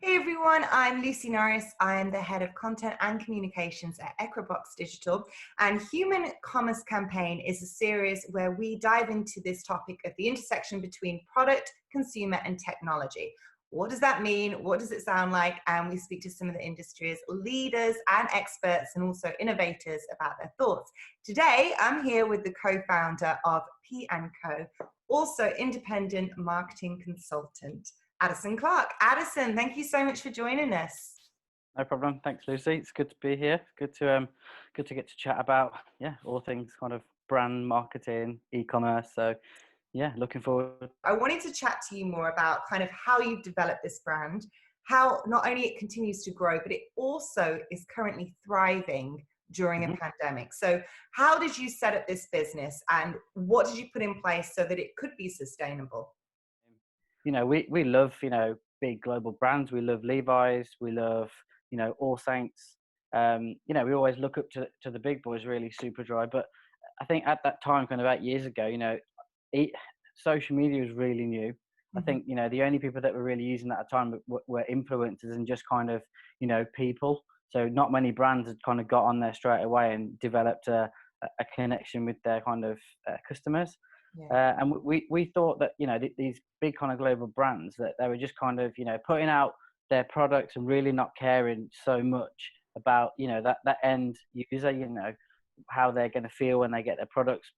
Hey everyone, I'm Lucy Norris. I am the head of content and communications at Equibox Digital, and Human Commerce Campaign is a series where we dive into this topic of the intersection between product, consumer and technology. What does that mean? What does it sound like? And we speak to some of the industry's leaders and experts and also innovators about their thoughts. Today, I'm here with the co-founder of P&Co, also independent marketing consultant, Adison Clark. Adison, thank you so much for joining us. No problem. Thanks, Lucy. It's good to be here. Good to get to chat about all things kind of brand marketing, e-commerce. So looking forward. I wanted to chat to you more about kind of how you've developed this brand, how not only it continues to grow, but it also is currently thriving during a pandemic. So how did you set up this business and what did you put in place so that it could be sustainable? We love, big global brands. We love Levi's. We love, All Saints. We always look up to the big boys, really, Superdry. But I think at that time, kind of 8 years ago, social media was really new. I think, the only people that were really using that at the time were influencers and just kind of, people. So not many brands had kind of got on there straight away and developed a connection with their kind of customers. Yeah. And we thought that, these big kind of global brands, that they were just kind of, putting out their products and really not caring so much about, that end user, how they're going to feel when they get their products,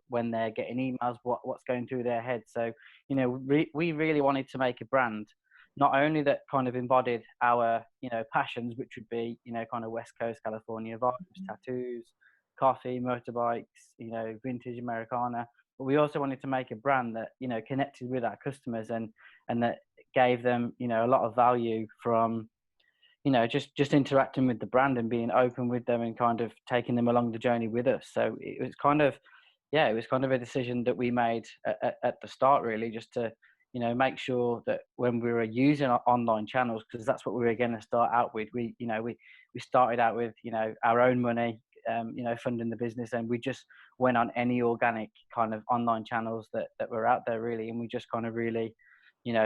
when they're getting emails, what's going through their head. So, we really wanted to make a brand, not only that kind of embodied our, passions, which would be, kind of West Coast California vibes, tattoos, coffee, motorbikes, vintage Americana. But we also wanted to make a brand that, connected with our customers and that gave them, a lot of value from, just interacting with the brand and being open with them and kind of taking them along the journey with us. So it was kind of, a decision that we made at the start, really, just to, make sure that when we were using our online channels, because that's what we were going to start out with. We started out with, our own money, funding the business, and we just went on any organic kind of online channels that were out there, really. And we just kind of really,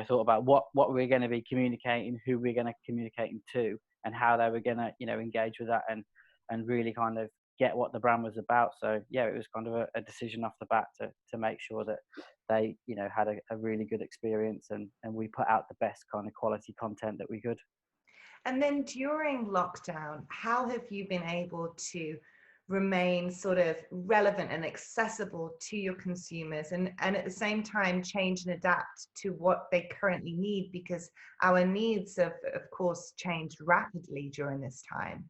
thought about what we're going to be communicating, who we're going to communicating to, and how they were going to, engage with that and really kind of get what the brand was about. So it was kind of a decision off the bat to make sure that they, had a really good experience and we put out the best kind of quality content that we could. And then during lockdown, how have you been able to remain sort of relevant and accessible to your consumers and at the same time change and adapt to what they currently need, because our needs have, of course, changed rapidly during this time?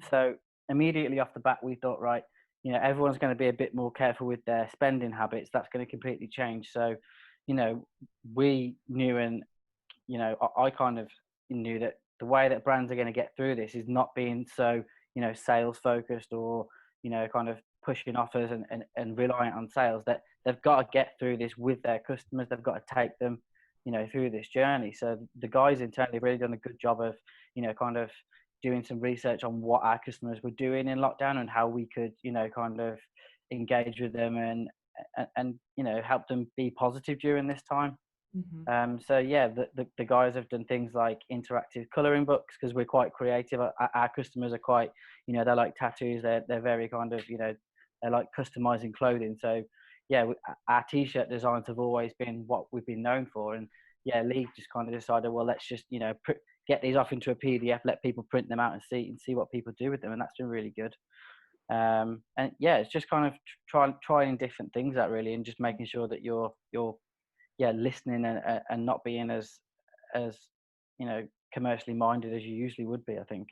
So immediately off the bat, we thought, right, everyone's going to be a bit more careful with their spending habits. That's going to completely change. So, we knew, and, I kind of knew that the way that brands are going to get through this is not being so, sales focused or, kind of pushing offers and reliant on sales, that they've got to get through this with their customers. They've got to take them, through this journey. So the guys internally have really done a good job of, kind of doing some research on what our customers were doing in lockdown and how we could, kind of engage with them and help them be positive during this time. So the guys have done things like interactive coloring books, because we're quite creative. Our customers are quite, they like tattoos. They're very kind of, they like customizing clothing. So our t-shirt designs have always been what we've been known for. And Lee just kind of decided, well, let's just, get these off into a PDF, let people print them out and see what people do with them. And that's been really good. And it's just kind of trying different things out, really, and just making sure that you're listening and not being as commercially minded as you usually would be, I think.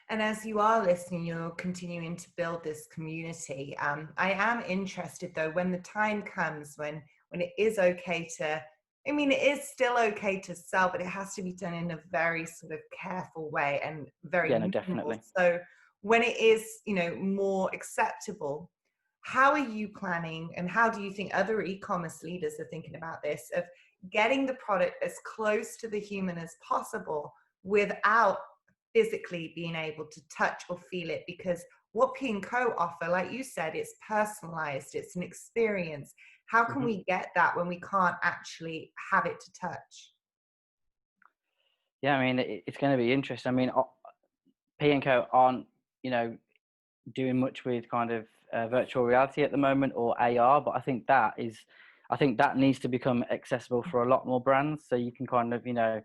And as you are listening, you're continuing to build this community. I am interested, though, when the time comes when it is okay to, I mean, it is still okay to sell, but it has to be done in a very sort of careful way and very definitely. So when it is, more acceptable, how are you planning, and how do you think other e-commerce leaders are thinking about this, of getting the product as close to the human as possible without physically being able to touch or feel it? Because what P&Co offer, like you said, it's personalized, it's an experience. How can we get that when we can't actually have it to touch? Yeah, I mean, it's going to be interesting. I mean, P&Co aren't, you know, doing much with kind of virtual reality at the moment or AR, but I think that needs to become accessible for a lot more brands. So you can kind of, you know,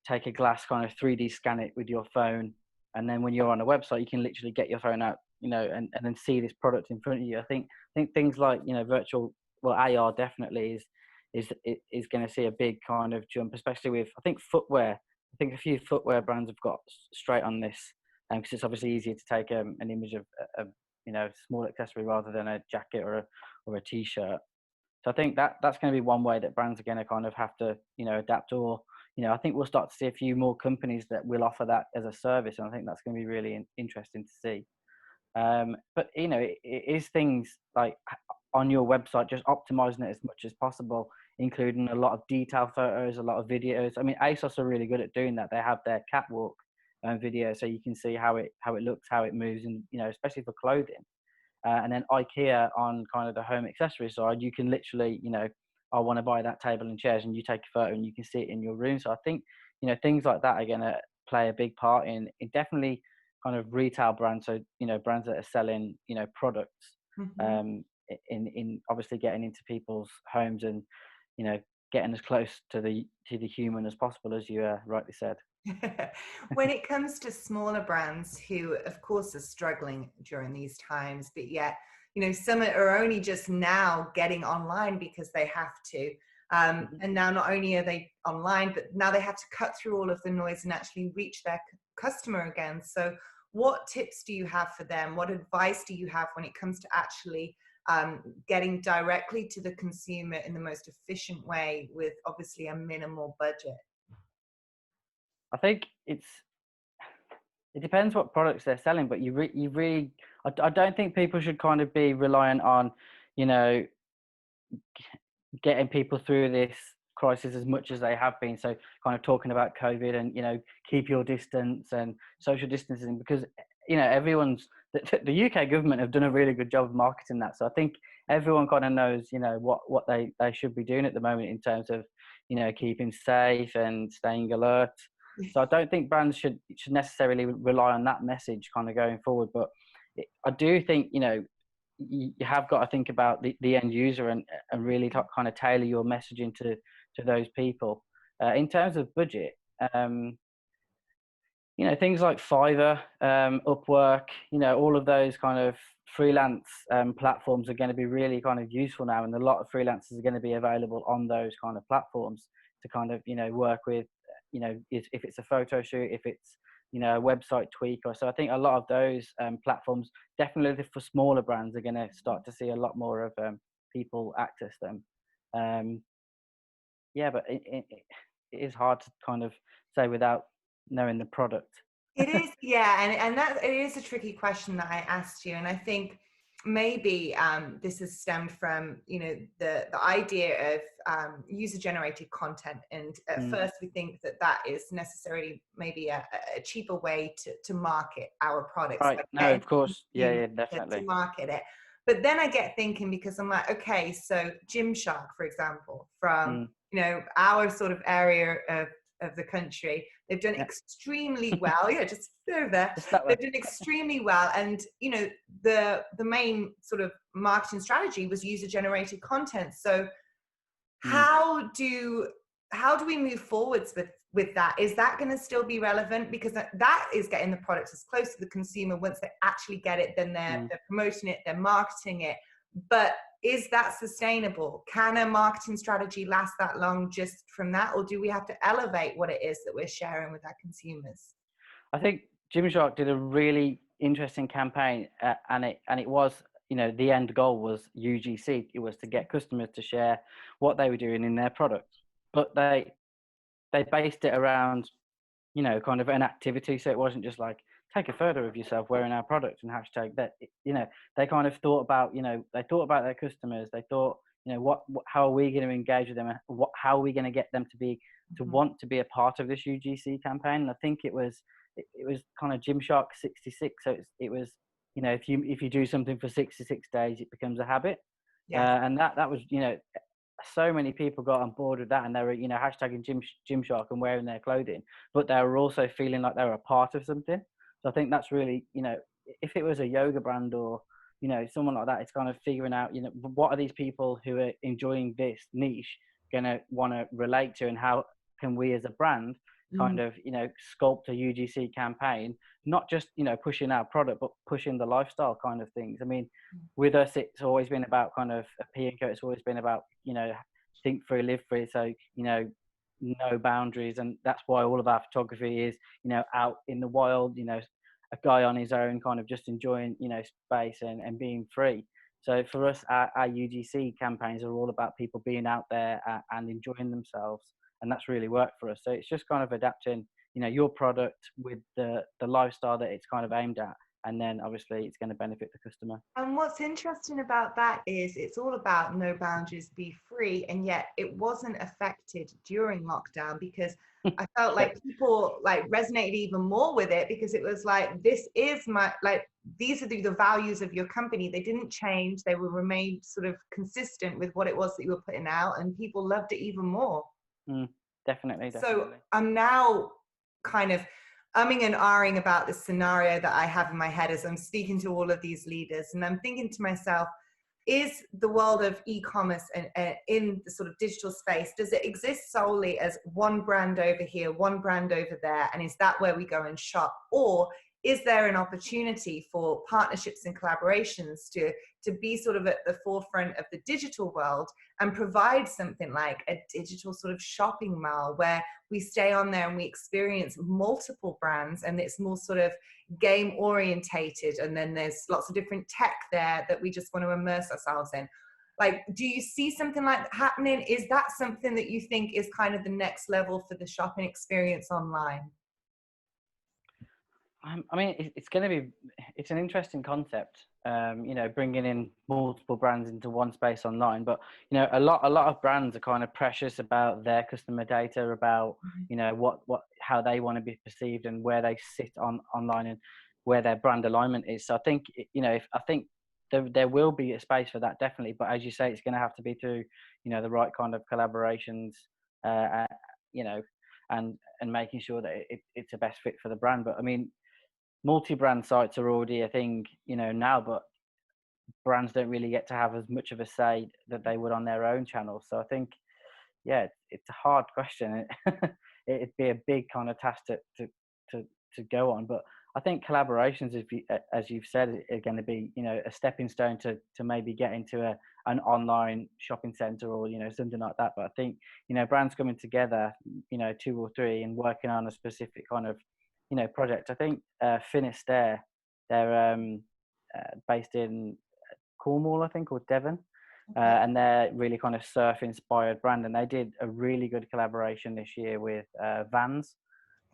take a glass, kind of 3D scan it with your phone, and then when you're on a website, you can literally get your phone out, you know, and then see this product in front of you. I think things like, you know, AR definitely is going to see a big kind of jump, especially with, I think, footwear. I think a few footwear brands have got straight on this, because it's obviously easier to take an image of a, you know, small accessory rather than a jacket or a t-shirt. So I think that's going to be one way that brands are going to kind of have to, you know, adapt. Or, you know, I think we'll start to see a few more companies that will offer that as a service, and I think that's going to be really interesting to see. But you know, it is things like on your website, just optimizing it as much as possible, including a lot of detail photos, a lot of videos. I mean, ASOS are really good at doing that. They have their catwalk video, so you can see how it looks, how it moves, and, you know, especially for clothing. And then IKEA on kind of the home accessory side, you can literally, you know, I want to buy that table and chairs, and you take a photo and you can see it in your room. So I think, you know, things like that are going to play a big part in definitely kind of retail brands. So, you know, brands that are selling, you know, products, Mm-hmm. in obviously getting into people's homes and, you know, getting as close to the human as possible, as you rightly said. When it comes to smaller brands who, of course, are struggling during these times, but yet, you know, some are only just now getting online because they have to. Mhm. And now not only are they online, but now they have to cut through all of the noise and actually reach their customer again. So what tips do you have for them? What advice do you have when it comes to actually getting directly to the consumer in the most efficient way with obviously a minimal budget? I think it depends what products they're selling, but you really, I don't think people should kind of be reliant on, you know, getting people through this crisis as much as they have been. So kind of talking about COVID and, you know, keep your distance and social distancing, because, you know, the UK government have done a really good job of marketing that. So I think everyone kind of knows, you know, what they should be doing at the moment in terms of, you know, keeping safe and staying alert. So I don't think brands should necessarily rely on that message kind of going forward. But I do think, you know, you have got to think about the end user and really kind of tailor your messaging to those people. In terms of budget, you know, things like Fiverr, Upwork, you know, all of those kind of freelance platforms are going to be really kind of useful now, and a lot of freelancers are going to be available on those kind of platforms to kind of, you know, work with, you know, if it's a photo shoot, if it's, you know, a website tweak. Or so I think a lot of those platforms, definitely for smaller brands, are going to start to see a lot more of people access them. Um, yeah, but it is hard to kind of say without knowing the product. It is, yeah, and that it is a tricky question that I asked you, and I think maybe this has stemmed from, you know, the idea of user generated content, and at Mm. first we think that that is necessarily maybe a cheaper way to market our products, Right. like No, getting of course. Yeah, consumers yeah, to definitely. market it. But then I get thinking, because I'm like, okay, so Gymshark, for example, from, Mm. you know, our sort of area of the country, they've done Yeah. extremely well. Yeah, just over there. Just that way. They've done extremely well. And, you know, the main sort of marketing strategy was user generated content. So Mm. how do we move forwards with that? Is that going to still be relevant? Because that is getting the product as close to the consumer. Once they actually get it, then they're Mm. promoting it, they're marketing it. But is that sustainable? Can a marketing strategy last that long just from that? Or do we have to elevate what it is that we're sharing with our consumers? I think Gymshark did a really interesting campaign, and it was, you know, the end goal was UGC. It was to get customers to share what they were doing in their product, but they based it around, you know, kind of an activity. So it wasn't just like, take a photo of yourself wearing our product and hashtag that. You know, they kind of thought about, you know, they thought about their customers. They thought, you know, how are we going to engage with them, and how are we going to get them to Mhm. want to be a part of this UGC campaign. And I think it was kind of Gymshark 66. So it was, you know, if you do something for 66 days, it becomes a habit. Yes. And that was, you know, so many people got on board with that, and they were, hashtagging Gymshark and wearing their clothing, but they were also feeling like they were a part of something. So I think that's really, if it was a yoga brand or, someone like that, it's kind of figuring out, what are these people who are enjoying this niche going to want to relate to, and how can we as a brand kind of, sculpt a UGC campaign, not just, pushing our product, but pushing the lifestyle kind of things. I mean, with us, it's always been about kind of a P&Co. It's always been about, think free, live free. So, no boundaries. And that's why all of our photography is, out in the wild, a guy on his own, kind of just enjoying, space and being free. So for us, our UGC campaigns are all about people being out there and enjoying themselves. And that's really worked for us. So it's just kind of adapting, your product with the lifestyle that it's kind of aimed at. And then obviously it's going to benefit the customer. And what's interesting about that is it's all about no boundaries, be free, and yet it wasn't affected during lockdown, because I felt like people like resonated even more with it, because it was like, this is my, like, these are the values of your company. They didn't change. They will remain sort of consistent with what it was that you were putting out, and people loved it even more. Definitely. So I'm now kind of umming and ahhing about this scenario that I have in my head as I'm speaking to all of these leaders, and I'm thinking to myself, is the world of e-commerce and in the sort of digital space, does it exist solely as one brand over here, one brand over there, and is that where we go and shop? Or is there an opportunity for partnerships and collaborations to be sort of at the forefront of the digital world and provide something like a digital sort of shopping mall where we stay on there and we experience multiple brands, and it's more sort of game orientated, and then there's lots of different tech there that we just want to immerse ourselves in? Like, do you see something like that happening? Is that something that you think is kind of the next level for the shopping experience online? I mean, it's an interesting concept, bringing in multiple brands into one space online. But, a lot of brands are kind of precious about their customer data, about, how they want to be perceived and where they sit online and where their brand alignment is. So I think, I think there will be a space for that, definitely. But as you say, it's going to have to be through, the right kind of collaborations, and making sure that it's a best fit for the brand. But I mean, multi-brand sites are already a thing, now, but brands don't really get to have as much of a say that they would on their own channels. So I think, yeah, it's a hard question. It'd be a big kind of task to go on. But I think collaborations, as you've said, are going to be, a stepping stone to maybe get into an online shopping center or, something like that. But I think, brands coming together, 2 or 3 and working on a specific kind of, project. I think Finisterre, they're based in Cornwall, I think, or Devon, and they're really kind of surf inspired brand, and they did a really good collaboration this year with Vans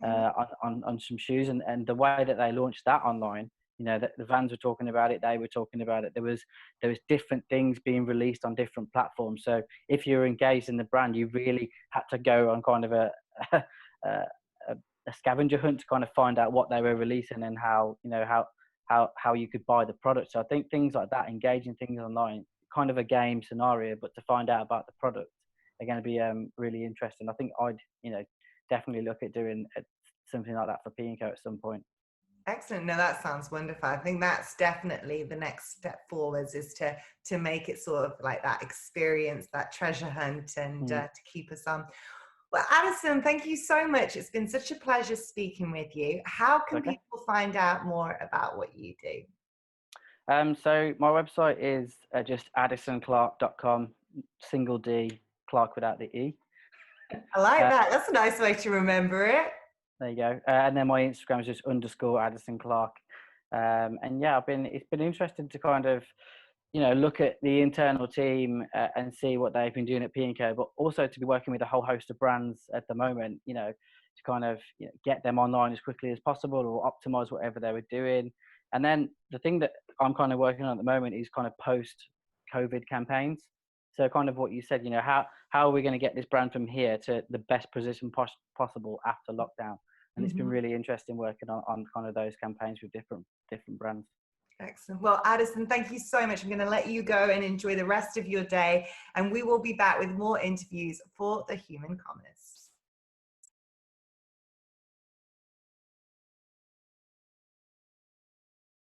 on some shoes, and the way that they launched that online, the Vans were talking about it, they were talking about it. There was different things being released on different platforms. So if you're engaged in the brand, you really had to go on kind of a scavenger hunt to kind of find out what they were releasing and how you could buy the product. So I think things like that, engaging things online, kind of a game scenario, but to find out about the product, are going to be really interesting. I think I'd definitely look at doing something like that for P&Co at some point. Excellent. No, that sounds wonderful. I think that's definitely the next step forwards, is to make it sort of like that experience, that treasure hunt, and to keep us on. Well, Adison, thank you so much. It's been such a pleasure speaking with you. How can people find out more about what you do? So my website is just adisonclark.com, single D, Clark without the E. I like that. That's a nice way to remember it. There you go. And then my Instagram is just _Adison Clark. And yeah, it's been interesting to kind of, look at the internal team and see what they've been doing at P&Co, but also to be working with a whole host of brands at the moment, to kind of get them online as quickly as possible or optimize whatever they were doing. And then the thing that I'm kind of working on at the moment is kind of post-COVID campaigns. So kind of what you said, how are we going to get this brand from here to the best position possible after lockdown? And it's been really interesting working on kind of those campaigns with different brands. Excellent. Well, Adison, thank you so much. I'm going to let you go and enjoy the rest of your day, and we will be back with more interviews for the Human Commerce.